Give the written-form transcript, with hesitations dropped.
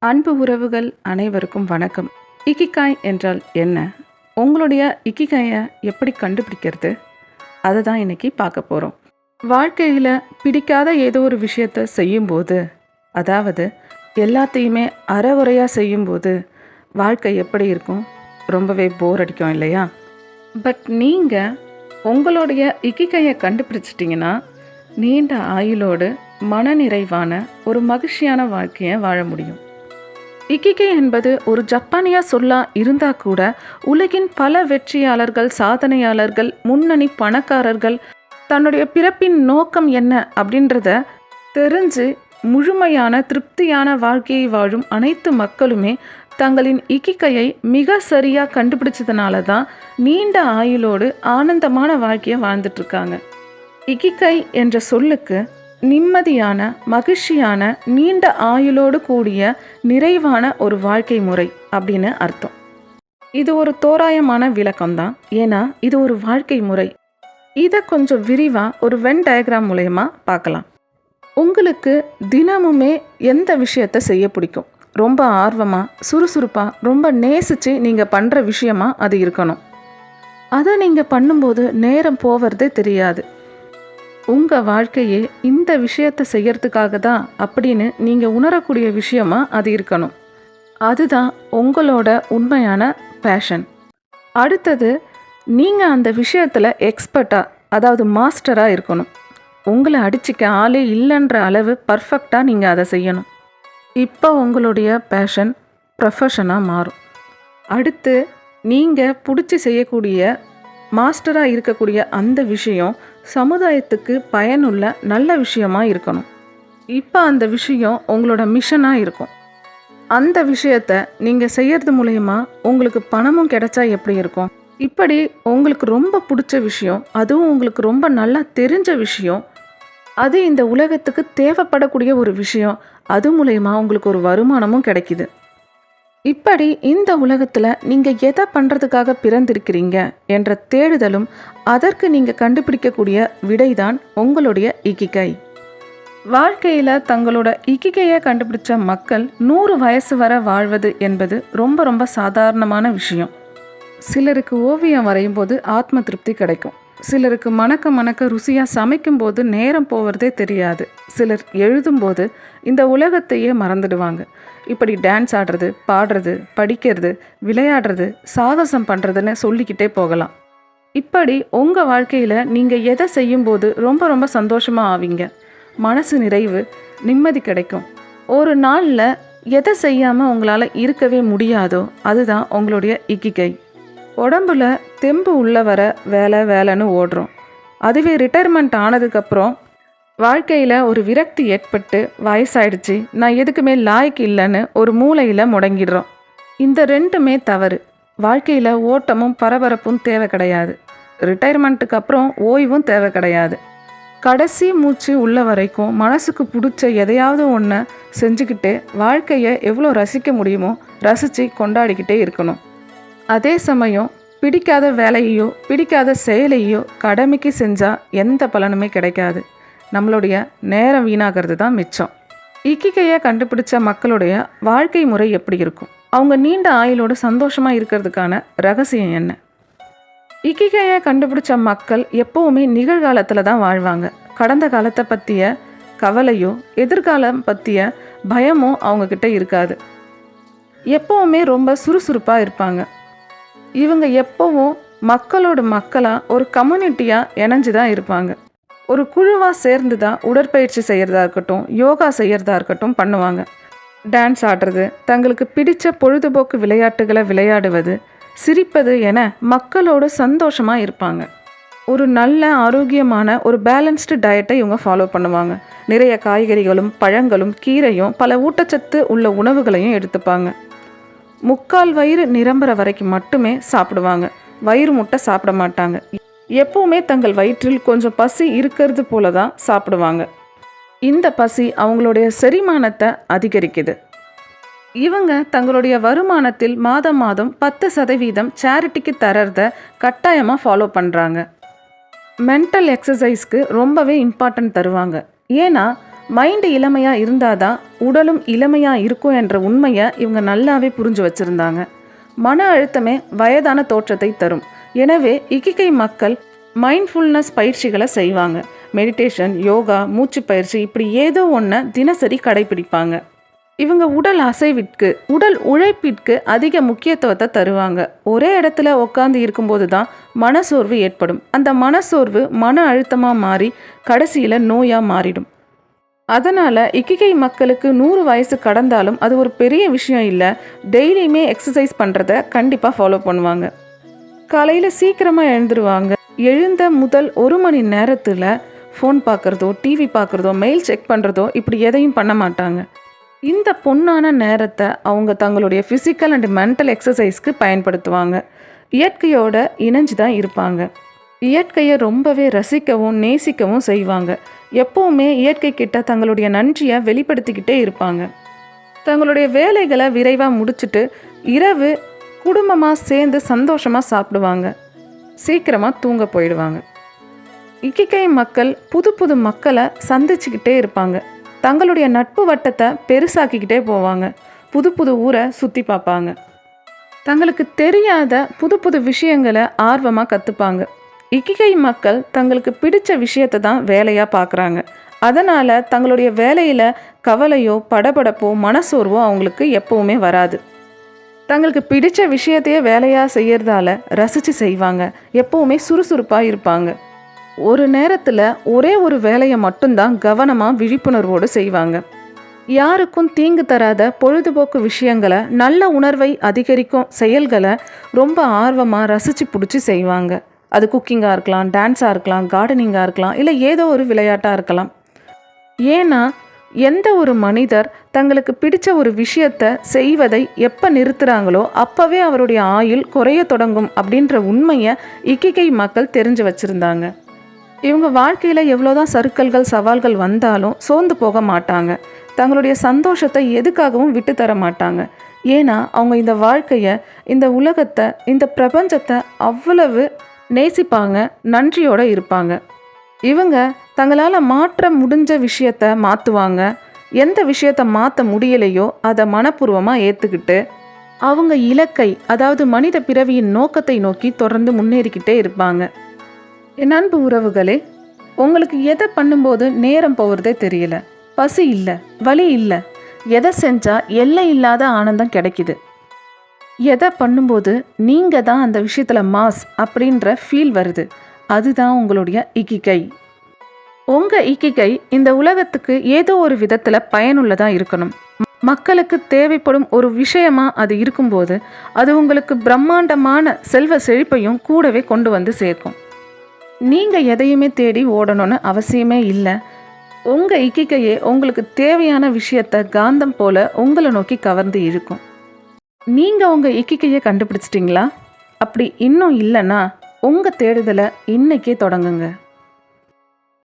அன்பு உறவுகள் அனைவருக்கும் வணக்கம். இக்கிகாய் என்றால் என்ன? உங்களுடைய இக்கிகாயை எப்படி கண்டுபிடிக்கிறது? அதை தான் இன்னைக்கு பார்க்க போகிறோம். வாழ்க்கையில் பிடிக்காத ஏதோ ஒரு விஷயத்தை செய்யும்போது, அதாவது எல்லாத்தையுமே அறகுறையாக செய்யும்போது வாழ்க்கை எப்படி இருக்கும்? ரொம்பவே போர் அடிக்கும் இல்லையா? பட் நீங்கள் உங்களுடைய இக்கிகாயை கண்டுபிடிச்சிட்டிங்கன்னா நீண்ட ஆயுளோடு மனநிறைவான ஒரு மகிழ்ச்சியான வாழ்க்கையை வாழ முடியும். இக்கிகை என்பது ஒரு ஜப்பானிய சொல்லா இருந்தால் கூட உலகின் பல வெற்றியாளர்கள், சாதனையாளர்கள், முன்னணி பணக்காரர்கள் தன்னுடைய பிறப்பின் நோக்கம் என்ன அப்படின்றத தெரிஞ்சு முழுமையான திருப்தியான வாழ்க்கையை வாழும் அனைத்து மக்களுமே தங்களின் இக்கிகையை மிக சரியாக கண்டுபிடிச்சதுனால தான் நீண்ட ஆயுளோடு ஆனந்தமான வாழ்க்கையை வாழ்ந்துட்டுருக்காங்க. இக்கிகை என்ற சொல்லுக்கு நிம்மதியான, மகிழ்ச்சியான, நீண்ட ஆயுளோடு கூடிய நிறைவான ஒரு வாழ்க்கை முறை அப்படின்னு அர்த்தம். இது ஒரு தோராயமான விளக்கம்தான், ஏன்னா இது ஒரு வாழ்க்கை முறை. இதை கொஞ்சம் விரிவாக ஒரு வென் டயக்ராம் மூலயமா பார்க்கலாம். உங்களுக்கு தினமுமே எந்த விஷயத்தை செய்ய பிடிக்கும்? ரொம்ப ஆர்வமாக, சுறுசுறுப்பாக, ரொம்ப நேசித்து நீங்கள் பண்ணுற விஷயமா அது இருக்கணும். அதை நீங்கள் பண்ணும்போது நேரம் போவதே தெரியாது. உங்கள் வாழ்க்கையே இந்த விஷயத்தை செய்யறதுக்காக தான் அப்படின்னு நீங்கள் உணரக்கூடிய விஷயமா அது இருக்கணும். அதுதான் உங்களோட உண்மையான பேஷன். அடுத்தது, நீங்கள் அந்த விஷயத்தில் எக்ஸ்பர்ட்டாக, அதாவது மாஸ்டராக இருக்கணும். உங்களை அடிச்சிக்க ஆளே இல்லைன்ற அளவு பர்ஃபெக்டாக நீங்கள் அதை செய்யணும். இப்போ உங்களுடைய பேஷன் ப்ரொஃபஷனாக மாறும். அடுத்து, நீங்கள் பிடிச்சி செய்யக்கூடிய மாஸ்டராக இருக்கக்கூடிய அந்த விஷயம் சமுதாயத்துக்கு பயனுள்ள நல்ல விஷயமாக இருக்கணும். இப்போ அந்த விஷயம் உங்களோட மிஷனாக இருக்கும். அந்த விஷயத்தை நீங்கள் செய்யறது மூலயமா உங்களுக்கு பணமும் கிடைச்சா எப்படி இருக்கும்? இப்படி உங்களுக்கு ரொம்ப பிடிச்ச விஷயம், அதுவும் உங்களுக்கு ரொம்ப நல்லா தெரிஞ்ச விஷயம், அது இந்த உலகத்துக்கு தேவைப்படக்கூடிய ஒரு விஷயம், அது மூலயமா உங்களுக்கு ஒரு வருமானமும் கிடைக்கிது. இப்படி இந்த உலகத்தில் நீங்கள் எதை பண்ணுறதுக்காக பிறந்திருக்கிறீங்க என்ற தேடுதலும் அதற்கு நீங்கள் கண்டுபிடிக்கக்கூடிய விடைதான் உங்களுடைய இக்கிகை. வாழ்க்கையில் தங்களோட இக்கிகையை கண்டுபிடிச்ச மக்கள் 100 வயசு வரை வாழ்வது என்பது ரொம்ப ரொம்ப சாதாரணமான விஷயம். சிலருக்கு ஓவியம் வரையும் போது ஆத்ம திருப்தி கிடைக்கும். சிலருக்கு மணக்க மணக்க ருசியாக சமைக்கும்போது நேரம் போவதே தெரியாது. சிலர் எழுதும்போது இந்த உலகத்தையே மறந்துடுவாங்க. இப்படி டான்ஸ் ஆடுறது, பாடுறது, படிக்கிறது, விளையாடுறது, சாகசம் பண்ணுறதுன்னு சொல்லிக்கிட்டே போகலாம். இப்படி உங்கள் வாழ்க்கையில் நீங்கள் எதை செய்யும்போது ரொம்ப ரொம்ப சந்தோஷமாக ஆவீங்க, மனசு நிறைவு, நிம்மதி கிடைக்கும். ஒரு நாளில் எதை செய்யாமல் உங்களால் இருக்கவே முடியாதோ அதுதான் உங்களுடைய இக்கிகை. உடம்புல தெம்பு உள்ள வர வேலை வேலைன்னு ஓடுறோம். அதுவே ரிட்டையர்மெண்ட் ஆனதுக்கப்புறம் வாழ்க்கையில் ஒரு விரக்தி ஏற்பட்டு வயசாயிடுச்சு, நான் எதுக்குமே லாய்க்கு இல்லைன்னு ஒரு மூலையில் முடங்கிடுறோம். இந்த ரெண்டுமே தவறு. வாழ்க்கையில் ஓட்டமும் பரபரப்பும் தேவை கிடையாது. ரிட்டையர்மெண்ட்டுக்கு அப்புறம் ஓய்வும் தேவை கிடையாது. கடைசி மூச்சு உள்ள வரைக்கும் மனசுக்கு பிடிச்ச எதையாவது ஒன்று செஞ்சுக்கிட்டு வாழ்க்கையை எவ்வளோ ரசிக்க முடியுமோ ரசித்து கொண்டாடிக்கிட்டே இருக்கணும். அதே சமயம் பிடிக்காத வேலையோ பிடிக்காத செயலையோ கடமைக்கு செஞ்சால் எந்த பலனுமே கிடைக்காது. நம்மளுடைய நேரம் வீணாகிறது தான் மிச்சம். இக்கிகையை கண்டுபிடிச்ச மக்களுடைய வாழ்க்கை முறை எப்படி இருக்கும்? அவங்க நீண்ட ஆயுளோடு சந்தோஷமாக இருக்கிறதுக்கான ரகசியம் என்ன? இக்கிகையை கண்டுபிடிச்ச மக்கள் எப்போவுமே நிகழ்காலத்தில் தான் வாழ்வாங்க. கடந்த காலத்தை பற்றிய கவலையோ எதிர்காலம் பற்றிய பயமோ அவங்கக்கிட்ட இருக்காது. எப்போவுமே ரொம்ப சுறுசுறுப்பாக இருப்பாங்க. இவங்க எப்போவும் மக்களோட மக்களாக ஒரு கம்யூனிட்டியாக இணைஞ்சு தான் இருப்பாங்க. ஒரு குழுவாக சேர்ந்து தான் உடற்பயிற்சி செய்கிறதா இருக்கட்டும், யோகா செய்கிறதா இருக்கட்டும் பண்ணுவாங்க. டான்ஸ் ஆடுறது, தங்களுக்கு பிடித்த பொழுதுபோக்கு விளையாட்டுகளை விளையாடுவது, சிரிப்பது என மக்களோடு சந்தோஷமாக இருப்பாங்க. ஒரு நல்ல ஆரோக்கியமான ஒரு பேலன்ஸ்டு டயட்டை இவங்க ஃபாலோ பண்ணுவாங்க. நிறைய காய்கறிகளும் பழங்களும் கீரையும் பல ஊட்டச்சத்து உள்ள உணவுகளையும் எடுத்துப்பாங்க. 3/4 வயிறு நிரம்புற வரைக்கும் மட்டுமே சாப்பிடுவாங்க. வயிறு முட்டை சாப்பிட மாட்டாங்க. எப்பவுமே தங்கள் வயிற்றில் கொஞ்சம் பசி இருக்கிறது போல தான் சாப்பிடுவாங்க. இந்த பசி அவங்களுடைய செரிமானத்தை அதிகரிக்குது. இவங்க தங்களுடைய வருமானத்தில் மாதம் மாதம் 10% சேரிட்டிக்கு தரத கட்டாயமாக ஃபாலோ பண்ணுறாங்க. மென்டல் எக்ஸசைஸ்க்கு ரொம்பவே இம்பார்ட்டன்ட் தருவாங்க. ஏன்னா மைண்டு இளமையாக இருந்தால் தான் உடலும் இளமையாக இருக்கும் என்ற உண்மையை இவங்க நல்லாவே புரிஞ்சு வச்சுருந்தாங்க. மன அழுத்தமே வயதான தோற்றத்தை தரும். எனவே இக்கிகை மக்கள் மைண்ட்ஃபுல்னஸ் பயிற்சிகளை செய்வாங்க. மெடிடேஷன், யோகா, மூச்சு பயிற்சி இப்படி ஏதோ ஒன்று தினசரி கடைபிடிப்பாங்க. இவங்க உடல் அசைவிற்கு, உடல் உழைப்பிற்கு அதிக முக்கியத்துவத்தை தருவாங்க. ஒரே இடத்துல உட்காந்து இருக்கும்போது தான் மனசோர்வு ஏற்படும். அந்த மனசோர்வு மன அழுத்தமாக மாறி கடைசியில் நோயாக மாறிடும். அதனால் இக்கிகை மக்களுக்கு 100 வயசு கடந்தாலும் அது ஒரு பெரிய விஷயம் இல்லை. டெய்லியுமே எக்ஸசைஸ் பண்ணுறத கண்டிப்பாக ஃபாலோ பண்ணுவாங்க. காலையில் சீக்கிரமாக எழுந்துருவாங்க. எழுந்த முதல் 1 மணி நேரத்தில் ஃபோன் பார்க்குறதோ, டிவி பார்க்குறதோ, மெயில் செக் பண்ணுறதோ இப்படி எதையும் பண்ண மாட்டாங்க. இந்த பொன்னான நேரத்தை அவங்க தங்களுடைய ஃபிசிக்கல் அண்ட் மென்டல் எக்ஸசைஸ்க்கு பயன்படுத்துவாங்க. இயற்கையோட இணைஞ்சு தான் இருப்பாங்க. இயற்கையை ரொம்பவே ரசிக்கவும் நேசிக்கவும் செய்வாங்க. எப்போவுமே இயற்கை கிட்ட தங்களுடைய நன்றியை வெளிப்படுத்திக்கிட்டே இருப்பாங்க. தங்களுடைய வேலைகளை விரைவாக முடிச்சுட்டு இரவு குடும்பமாக சேர்ந்து சந்தோஷமாக சாப்பிடுவாங்க. சீக்கிரமாக தூங்க போயிடுவாங்க. இக்கிகை மக்கள் புது புது மக்களை சந்திச்சுக்கிட்டே இருப்பாங்க. தங்களுடைய நட்பு வட்டத்தை பெருசாக்கிக்கிட்டே போவாங்க. புது புது ஊரை சுற்றி பார்ப்பாங்க. தங்களுக்கு தெரியாத புது புது விஷயங்களை ஆர்வமாக கற்றுப்பாங்க. இக்கிகை மக்கள் தங்களுக்கு பிடிச்ச விஷயத்தை தான் வேலையாக பார்க்குறாங்க. அதனால் தங்களுடைய வேலையில் கவலையோ படபடப்போ மனசோர்வோ அவங்களுக்கு எப்போவுமே வராது. தங்களுக்கு பிடிச்ச விஷயத்தையே வேலையாக செய்கிறதால ரசித்து செய்வாங்க. எப்போவுமே சுறுசுறுப்பாக இருப்பாங்க. ஒரு நேரத்தில் ஒரே ஒரு வேலையை மட்டும்தான் கவனமாக விழிப்புணர்வோடு செய்வாங்க. யாருக்கும் தீங்கு தராத பொழுதுபோக்கு விஷயங்களை, நல்ல உணர்வை அதிகரிக்கும் செயல்களை ரொம்ப ஆர்வமாக ரசித்து பிடிச்சி செய்வாங்க. அது குக்கிங்காக இருக்கலாம், டான்ஸாக இருக்கலாம், கார்டனிங்காக இருக்கலாம், இல்லை ஏதோ ஒரு விளையாட்டாக இருக்கலாம். ஏன்னா எந்த ஒரு மனிதர் தங்களுக்கு பிடிச்ச ஒரு விஷயத்தை செய்வதை எப்போ நிறுத்துகிறாங்களோ அப்போவே அவருடைய ஆயுள் குறைய தொடங்கும் அப்படின்ற உண்மையை இக்கிகை மக்கள் தெரிஞ்சு வச்சுருந்தாங்க. இவங்க வாழ்க்கையில் எவ்வளோதான் சறுக்கல்கள் சவால்கள் வந்தாலும் சோர்ந்து போக மாட்டாங்க. தங்களுடைய சந்தோஷத்தை எதுக்காகவும் விட்டு தர மாட்டாங்க. ஏன்னா அவங்க இந்த வாழ்க்கையை, இந்த உலகத்தை, இந்த பிரபஞ்சத்தை அவ்வளவு நேசிப்பாங்க, நன்றியோடு இருப்பாங்க. இவங்க தங்களால் மாற்ற முடிஞ்ச விஷயத்தை மாற்றுவாங்க. எந்த விஷயத்தை மாற்ற முடியலையோ அதை மனப்பூர்வமாக ஏற்றுக்கிட்டு அவங்க இலக்கை, அதாவது மனித பிறவியின் நோக்கத்தை நோக்கி தொடர்ந்து முன்னேறிக்கிட்டே இருப்பாங்க. என் அன்பு உறவுகளே, உங்களுக்கு எதை பண்ணும்போது நேரம் போகிறதே தெரியல, பசி இல்லை, வலி இல்லை, எதை செஞ்சால் எல்லை இல்லாத ஆனந்தம் கிடைக்குது, எதை பண்ணும்போது நீங்கள் தான் அந்த விஷயத்தில் மாஸ் அப்படின்ற ஃபீல் வருது, அதுதான் உங்களுடைய இக்கிகை. உங்கள் இக்கிகை இந்த உலகத்துக்கு ஏதோ ஒரு விதத்தில் பயனுள்ளதாக இருக்கணும். மக்களுக்கு தேவைப்படும் ஒரு விஷயமா அது இருக்கும்போது அது உங்களுக்கு பிரம்மாண்டமான செல்வ செழிப்பையும் கூடவே கொண்டு வந்து சேர்க்கும். நீங்கள் எதையுமே தேடி ஓடணும்னு அவசியமே இல்லை. உங்கள் இக்கிகையே உங்களுக்கு தேவையான விஷயத்தை காந்தம் போல உங்களை நோக்கி கவர்ந்து இழுக்கும். நீங்கள் உங்கள் இக்கிகையை கண்டுபிடிச்சிட்டிங்களா? அப்படி இன்னும் இல்லைன்னா உங்கள் தேடுதலை இன்னைக்கே தொடங்குங்க.